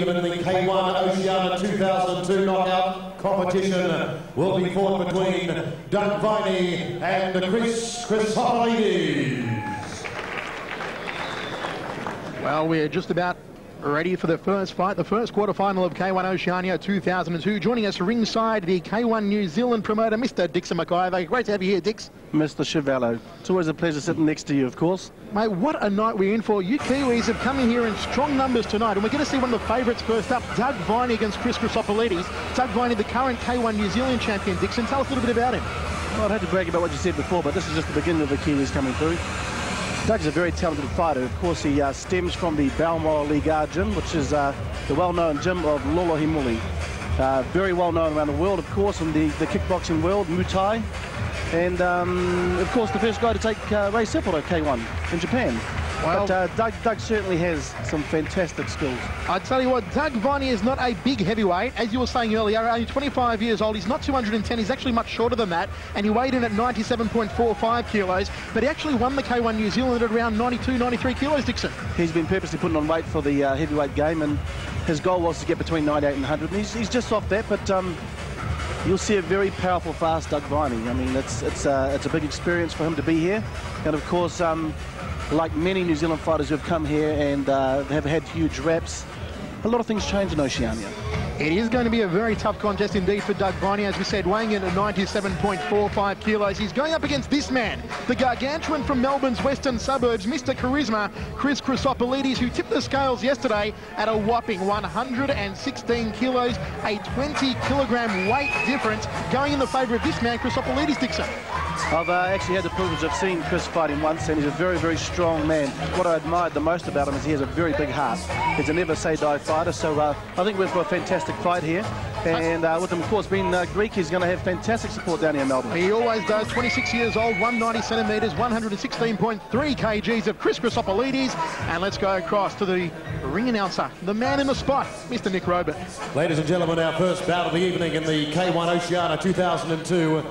Even the K1 Oceania 2002 knockout competition will be fought between Viney and Chrisopilidis. Well, we're just about ready for the first fight, the first quarterfinal of K1 Oceania 2002. Joining us ringside, the K1 New Zealand promoter, Mr. Dixon McIver. Great to have you here, Dix. Mr. Chevallo. It's always a pleasure sitting next to you, of course. Mate, what a night we're in for. You Kiwis have come in here in strong numbers tonight, and we're going to see one of the favourites first up, Viney against Chrisopilidis. Viney, the current K1 New Zealand champion. Dixon, tell us a little bit about him. Well, I'd have to brag about what you said before, but this is just the beginning of the Kiwis coming through. Doug's a very talented fighter. Of course, he stems from the Balmoral Liga gym, which is the well-known gym of Lolohimuli. Very well-known around the world, of course, in the kickboxing world, Muay Thai. And, of course, the first guy to take Ray Sepulveda K1 in Japan. Well, but Doug certainly has some fantastic skills. I tell you what, Viney is not a big heavyweight. As you were saying earlier, only 25 years old. He's not 210. He's actually much shorter than that. And he weighed in at 97.45 kilos. But he actually won the K1 New Zealand at around 92, 93 kilos, Dixon. He's been purposely putting on weight for the heavyweight game. And his goal was to get between 98 and 100. And he's just off that. But you'll see a very powerful, fast Doug Viney. I mean, it's a big experience for him to be here. And, of course, like many New Zealand fighters who have come here and have had huge reps, a lot of things change in Oceania. It is going to be a very tough contest indeed for Viney, as we said, weighing in at 97.45 kilos. He's going up against this man, the gargantuan from Melbourne's western suburbs, Mr. Charisma, Chrisopilidis, who tipped the scales yesterday at a whopping 116 kilos, a 20-kilogram weight difference, going in the favour of this man, Chrisopilidis, Dixon. I've actually had the privilege of seeing Chris fight him once, and he's a very, very strong man. What I admired the most about him is he has a very big heart. He's a never-say-die fighter, so I think we're for a fantastic fight here. And with him, of course, being Greek, he's going to have fantastic support down here in Melbourne. He always does. 26 years old, 190 centimetres, 116.3 kgs of Chrisopilidis. And let's go across to the ring announcer, the man in the spot, Mr. Nick Robert. Ladies and gentlemen, our first bout of the evening in the K1 Oceania 2002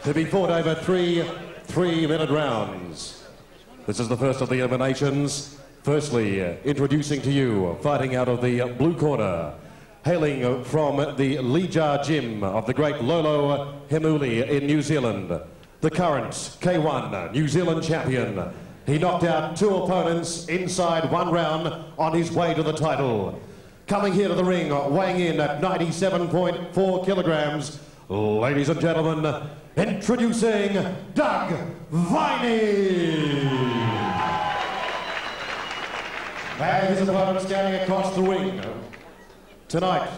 to be fought over three 3-minute rounds. This is the first of the eliminations. Firstly, introducing to you, fighting out of the blue corner, hailing from the Lija gym of the great Lolo Hemuli in New Zealand, the current K1 New Zealand champion. He knocked out 2 opponents inside 1 round on his way to the title. Coming here to the ring, weighing in at 97.4 kilograms, ladies and gentlemen, introducing Viney. And his opponent standing across the ring. Tonight,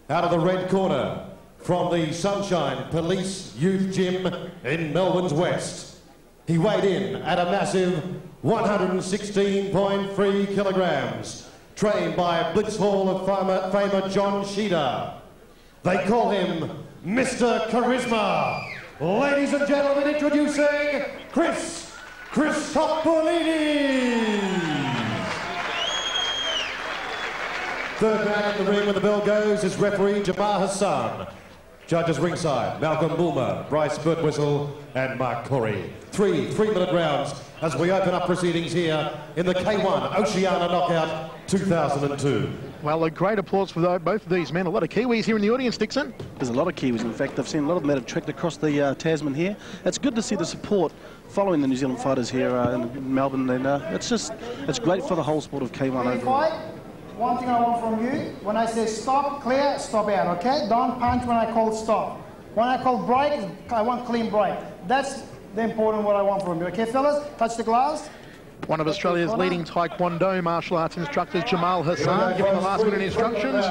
out of the red corner, from the Sunshine Police Youth Gym in Melbourne's West, he weighed in at a massive 116.3 kilograms, trained by Blitz Hall of Famer John Sheeder. They call him Mr. Charisma. Ladies and gentlemen, introducing Chrisopilidis. Third man in the ring when the bell goes is referee Jamar Hassan. Judges ringside, Malcolm Bulmer, Bryce Birtwhistle and Mark Corey. 3-minute rounds as we open up proceedings here in the K1 Oceania Knockout 2002. Well, a great applause for both of these men. A lot of Kiwis here in the audience, Dixon. There's a lot of Kiwis. In fact, I've seen a lot of them that have trekked across the Tasman here. It's good to see the support following the New Zealand fighters here in Melbourne, and it's great for the whole sport of K1 overall. One thing I want from you, when I say stop, clear, stop out, okay? Don't punch when I call stop. When I call break, I want clean break. That's the important what I want from you, okay, fellas? Touch the glass. One of Australia's leading Taekwondo martial arts instructors, Jamal Hassan, giving the last-minute instructions.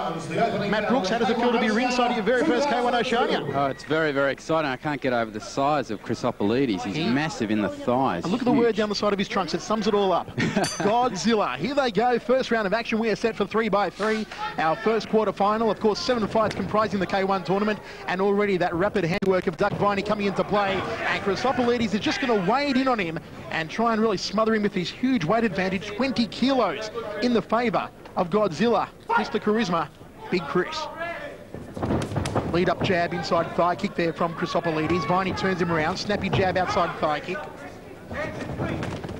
Matt Brooks, how does it feel to be ringside of your very first K1 Oceania? Oh, it's very, very exciting. I can't get over the size of Chrisopilidis. He's massive in the thighs. And look at the word down the side of his trunks. It sums it all up. Godzilla. Here they go. First round of action. We are set for 3x3. Our first quarter-final. Of course, 7 fights comprising the K1 tournament. And already that rapid handwork of Viney coming into play. And Chrisopilidis is just going to wade in on him and try and really smother him with his huge weight advantage, 20 kilos in the favour of Godzilla. Mr. Charisma, Big Chris. Lead up jab, inside thigh kick there from Chrisopilidis. Viney turns him around, snappy jab outside thigh kick.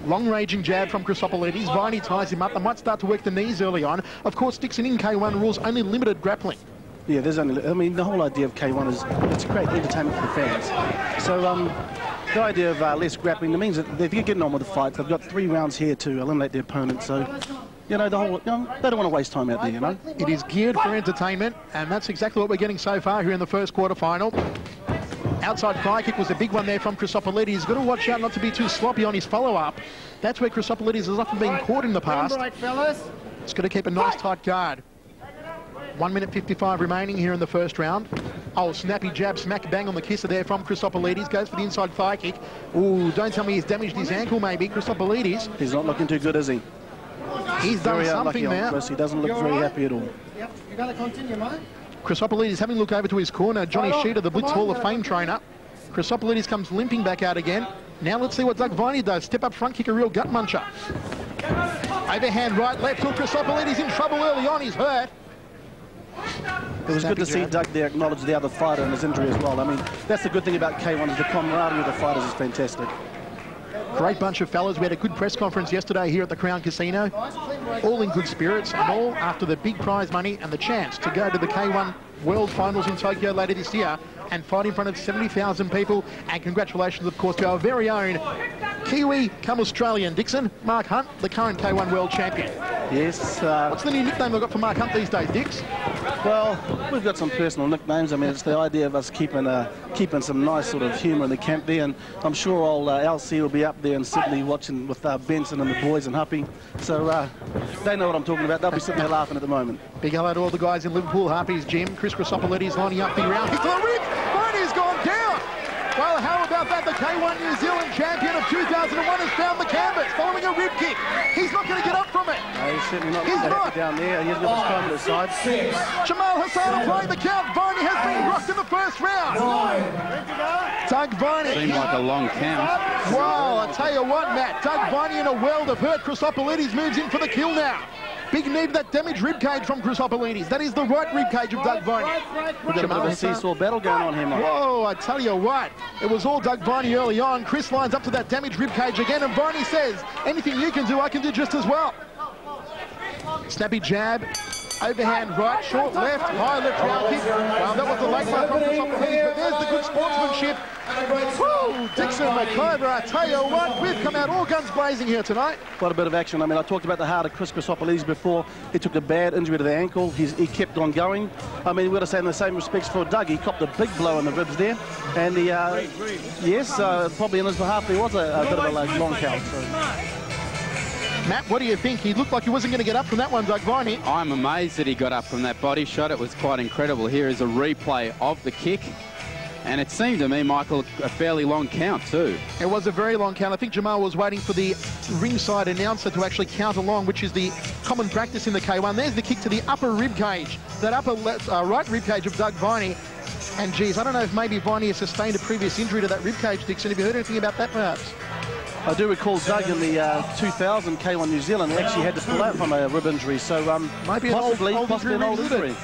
Long-ranging jab from Chrisopilidis. Viney ties him up. They might start to work the knees early on. Of course, Dixon, in K1 rules only limited grappling. Yeah, there's only, I mean, the whole idea of K1 is it's great entertainment for the fans. So the idea of less grappling, that means that they're getting on with the fight. They've got 3 rounds here to eliminate their opponent. So, you know, they don't want to waste time out there, you know. It is geared for entertainment, and that's exactly what we're getting so far here in the first quarter-final. Outside thigh kick was a big one there from Chrisopilidis. He's got to watch out not to be too sloppy on his follow-up. That's where Chrisopilidis has often been caught in the past. He's got to keep a nice tight guard. 1 minute 55 remaining here in the first round. Oh, snappy jab, smack bang on the kisser there from Chrisopilidis. Goes for the inside thigh kick. Ooh, don't tell me he's damaged his ankle maybe. Chrisopilidis. He's not looking too good, is he? He's done something now. Chris. He doesn't look very happy at all. Yep, you're going to continue, mate. Chrisopilidis having a look over to his corner. Johnny Sheeter, the Blitz Hall of Fame trainer. Chrisopilidis comes limping back out again. Now let's see what Doug Viney does. Step up front kick, a real gut muncher. Overhand right, left hook. Chrisopilidis in trouble early on. He's hurt. It was good to see Doug there acknowledge the other fighter and his injury as well. I mean, that's the good thing about K1 is the camaraderie of the fighters is fantastic. Great bunch of fellas. We had a good press conference yesterday here at the Crown Casino. All in good spirits and all after the big prize money and the chance to go to the K1 World Finals in Tokyo later this year and fight in front of 70,000 people. And congratulations, of course, to our very own Kiwi come Australian Dixon, Mark Hunt, the current K1 World Champion. Yes. What's the new nickname they've got for Mark Hunt these days, Dix? Well, we've got some personal nicknames. I mean, it's the idea of us keeping some nice sort of humour in the camp there, and I'm sure old LC will be up there in Sydney watching with Benson and the boys and Huppy. So they know what I'm talking about. They'll be sitting there laughing at the moment. Big hello to all the guys in Liverpool, Harpy's gym. Chris Chrisopilidis lining up the round. He's to the rib. Viney's gone down. Well, how about that? The K1 New Zealand champion of 2001 has found the canvas following a rib kick. He's not going to get up from it. No, he's certainly not happy down there. He's got his time at his side. Jamal Hassan playing the count. Viney has been rocked in the first round. Doug Viney. Seemed like a long count. Wow, I tell you what, Matt. Doug Viney in a world of hurt. Chrisopilidis moves in for the kill now. Big knee to that damaged rib cage from Chrisopilidis. That is the right rib cage of Doug Viney. We've got a bit of a seesaw battle going on here, mate. Whoa, I tell you what. It was all Doug Viney early on. Chris lines up to that damaged rib cage again, and Viney says, anything you can do, I can do just as well. Snappy jab. Overhand right, short left, high left round kick. Well, that was the late one from Chrisopilidis, but there's the good sportsmanship. Woo! Dixon McIver, I tell you what, we've come out all guns blazing here tonight. Quite a bit of action. I mean, I talked about the heart of Chrisopilidis before. He took a bad injury to the ankle. He kept on going. I mean, we've got to say in the same respects for Doug. He copped a big blow in the ribs there. And yes, probably on his behalf, there was a bit of a long count. So. Matt, what do you think? He looked like he wasn't going to get up from that one, Doug Viney. I'm amazed that he got up from that body shot. It was quite incredible. Here is a replay of the kick. And it seemed to me, Michael, a fairly long count too. It was a very long count. I think Jamal was waiting for the ringside announcer to actually count along, which is the common practice in the K1. There's the kick to the upper rib cage, that upper right rib cage of Doug Viney. And geez, I don't know if maybe Viney has sustained a previous injury to that rib cage, Dixon. Have you heard anything about that, perhaps? I do recall Doug in the 2000 K1 New Zealand actually had to pull out from a rib injury, so maybe possibly an old injury.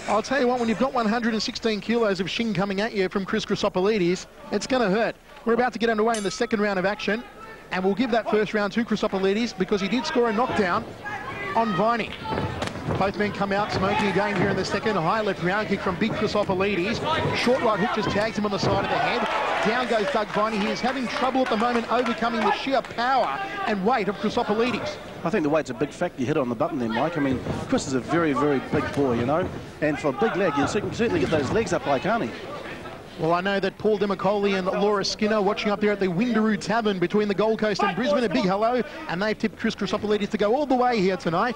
I'll tell you what, when you've got 116 kilos of shin coming at you from Chrisopilidis, it's going to hurt. We're about to get underway in the second round of action, and we'll give that first round to Chrisopilidis because he did score a knockdown on Viney. Both men come out smoking again here in the second. A high left round kick from big Chrisopilidis. Short right hook just tags him on the side of the head. Down goes Doug Viney. He is having trouble at the moment overcoming the sheer power and weight of Chrisopilidis. I think the weight's a big factor. You hit on the button there, Mike. I mean, Chris is a very, very big boy, you know. And for a big leg, you can certainly get those legs up high, can't he? Well, I know that Paul Demicoli and Laura Skinner watching up there at the Windaroo Tavern between the Gold Coast and Brisbane. A big hello. And they've tipped Chrisopilidis to go all the way here tonight.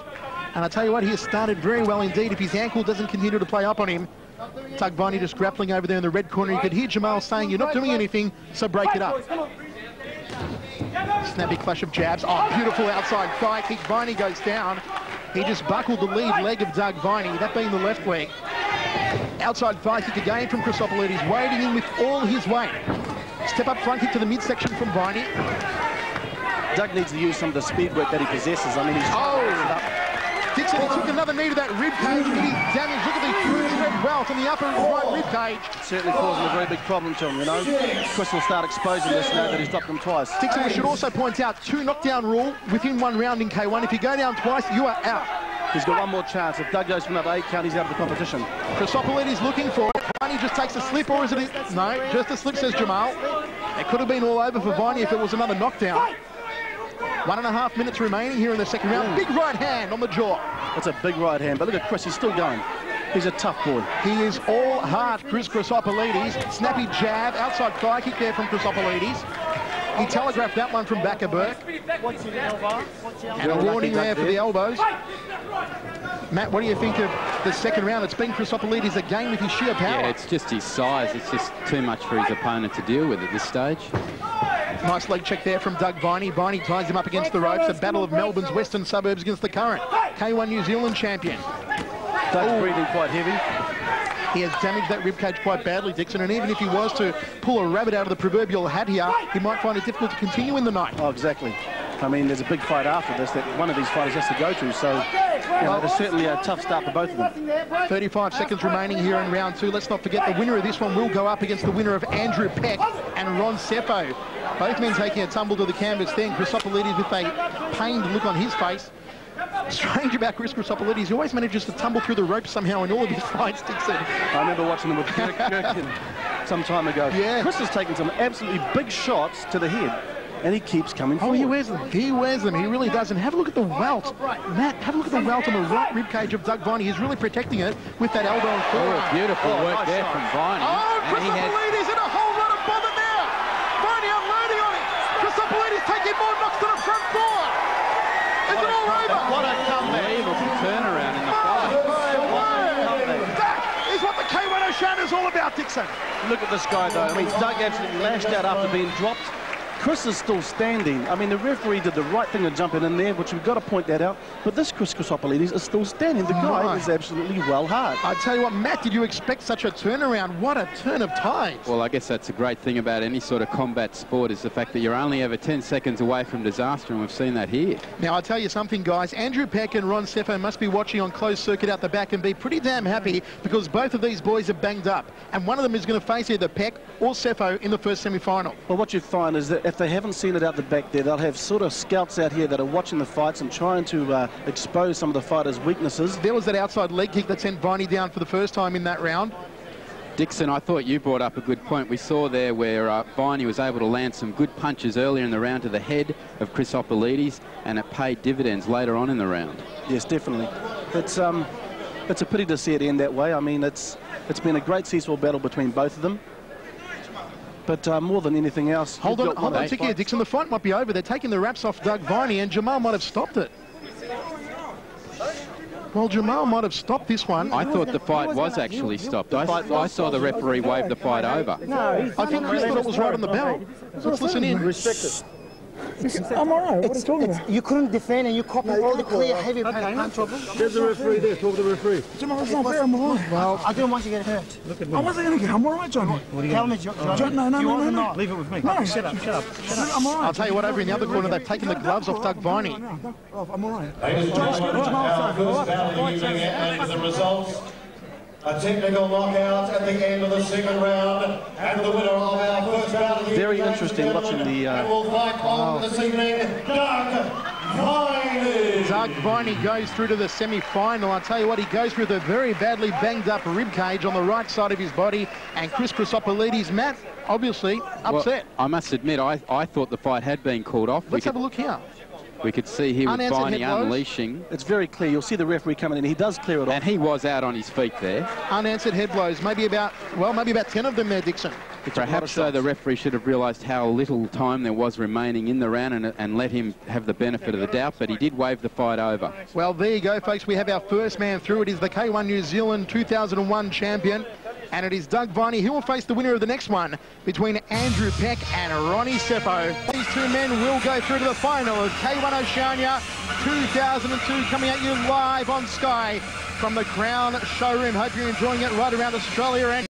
And I tell you what, he has started very well indeed. If his ankle doesn't continue to play up on him, Doug Viney just grappling over there in the red corner. You could hear Jamal saying, you're not doing anything, so break it up. Snappy clash of jabs. Oh, beautiful outside thigh kick. Viney goes down. He just buckled the lead leg of Doug Viney, that being the left leg. Outside thigh kick again from Chrisopilidis, wading in with all his weight. Step up front kick to the midsection from Viney. Doug needs to use some of the speed work that he possesses. I mean, he's Dixon, he took another knee to that rib cage, getting damaged. Look at the huge red welt on the upper right rib cage. Certainly causing a very big problem to him, you know. Chris will start exposing this now that he's dropped him twice. Dixon, we should also point out 2 knockdown rule within 1 round in K1. If you go down twice, you are out. He's got 1 more chance. If Doug goes for another 8 count, he's out of the competition. Chrisopilidis looking for it. Viney just takes a slip, or is it? No, just a slip, says Jamal. It could have been all over for Viney if it was another knockdown. 1.5 minutes remaining here in the second round. Big right hand on the jaw. That's a big right hand, but look at Chris, he's still going. He's a tough boy. He is all heart, Chrisopilidis. Snappy jab, outside thigh kick there from Chrisopilidis. He telegraphed that one from back of Burke. And a warning there for the elbows. Matt, what do you think of the second round? It's been Chrisopilidis again with his sheer power. Yeah, it's just his size. It's just too much for his opponent to deal with at this stage. Nice leg check there from Doug Viney. Viney ties him up against the ropes. A battle of Melbourne's western suburbs against the current K1 New Zealand champion. Doug's breathing quite heavy. He has damaged that ribcage quite badly, Dixon, and even if he was to pull a rabbit out of the proverbial hat here, he might find it difficult to continue in the night. Oh, exactly. I mean, there's a big fight after this that one of these fighters has to go to, so you know, there's certainly a tough start for both of them. 35 seconds remaining here in round 2. Let's not forget the winner of this one will go up against the winner of Andrew Peck and Ron Seppo. Both men taking a tumble to the canvas then. Chrisopilidis with a pained look on his face. Strange about Chrisopilidis, he always manages to tumble through the ropes somehow in all of his fights, Dixon. I remember watching him with Kirk some time ago. Yeah. Chris has taken some absolutely big shots to the head, and he keeps coming forward. Oh, he wears them. He wears them. He really does. And have a look at the welt. Matt, have a look at the welt on the right ribcage of Doug Viney. He's really protecting it with that elbow and forearm. Oh, beautiful work there from Viney. Oh, Chrisopilidis in a whole lot of bother now. Viney unloading on him. Chrisopilidis taking more knocks to the front door. Is it all over? What a unbelievable turnaround in the fight. That is what the K1 Oceania is all about, Dixon. Look at this guy, though. I mean, Doug absolutely lashed out after being dropped. Chris is still standing. I mean, the referee did the right thing to jump in there, which we've got to point that out. But this Chrisopilidis is still standing. The guy is absolutely well hard. I tell you what, Matt, did you expect such a turnaround? What a turn of tides. Well, I guess that's a great thing about any sort of combat sport is the fact that you're only ever 10 seconds away from disaster, and we've seen that here. Now, I'll tell you something, guys. Andrew Peck and Ron Seppo must be watching on closed circuit out the back and be pretty damn happy because both of these boys are banged up. And one of them is going to face either Peck or Seppo in the first semi-final. Well, what you find is that if they haven't seen it out the back there, they'll have sort of scouts out here that are watching the fights and trying to expose some of the fighters' weaknesses. There was that outside leg kick that sent Viney down for the first time in that round. Dixon, I thought you brought up a good point. We saw there where Viney was able to land some good punches earlier in the round to the head of Chrisopilidis, and it paid dividends later on in the round. Yes, definitely. It's a pity to see it end that way. I mean, it's been a great ceaseful battle between both of them. But more than anything else... Hold on a tick here, Dixon. The fight might be over. They're taking the wraps off Doug Viney, and Jamal might have stopped it. Well, Jamal might have stopped this one. I thought the fight was actually stopped. I saw the referee wave the fight over. No, I think Chris thought it was right on the bell. Let's listen in. Listen, I'm all right. What are you talking about? You couldn't defend and you copied all the clear heavy punch. There's the referee there. Talk to the referee. Jamal, it's not fair. I'm all right. Well, I didn't want you to get hurt. Look at me. I wasn't going to get. I'm all right, Johnny. Tell me, John. No. Leave it with me. No, shut up. I'm all right. I'll tell you what, over in the other corner, they've taken the gloves off Doug Viney. I'm all right. Ladies and gentlemen, our first battle of the evening and the results. A technical knockout at the end of the second round, and the winner of our first round of the Very interesting watching the... and will fight on this evening, Doug Viney. Doug Viney goes through to the semi-final. I'll tell you what, he goes through the very badly banged up rib cage on the right side of his body, and Chrisopilidis, Matt, obviously upset. Well, I must admit, I thought the fight had been called off. Let's have a look here. We could see here with Viney unleashing. It's very clear. You'll see the referee coming in. He does clear it off. And he was out on his feet there. Unanswered head blows. Maybe about 10 of them there, Dixon. Perhaps so the referee should have realised how little time there was remaining in the round and let him have the benefit of the doubt, but he did wave the fight over. Well, there you go, folks. We have our first man through. It is the K1 New Zealand 2001 champion. And it is Doug Viney who will face the winner of the next one between Andrew Peck and Ronnie Seppo. These two men will go through to the final of K1 Oceania 2002, coming at you live on Sky from the Crown Showroom. Hope you're enjoying it right around Australia and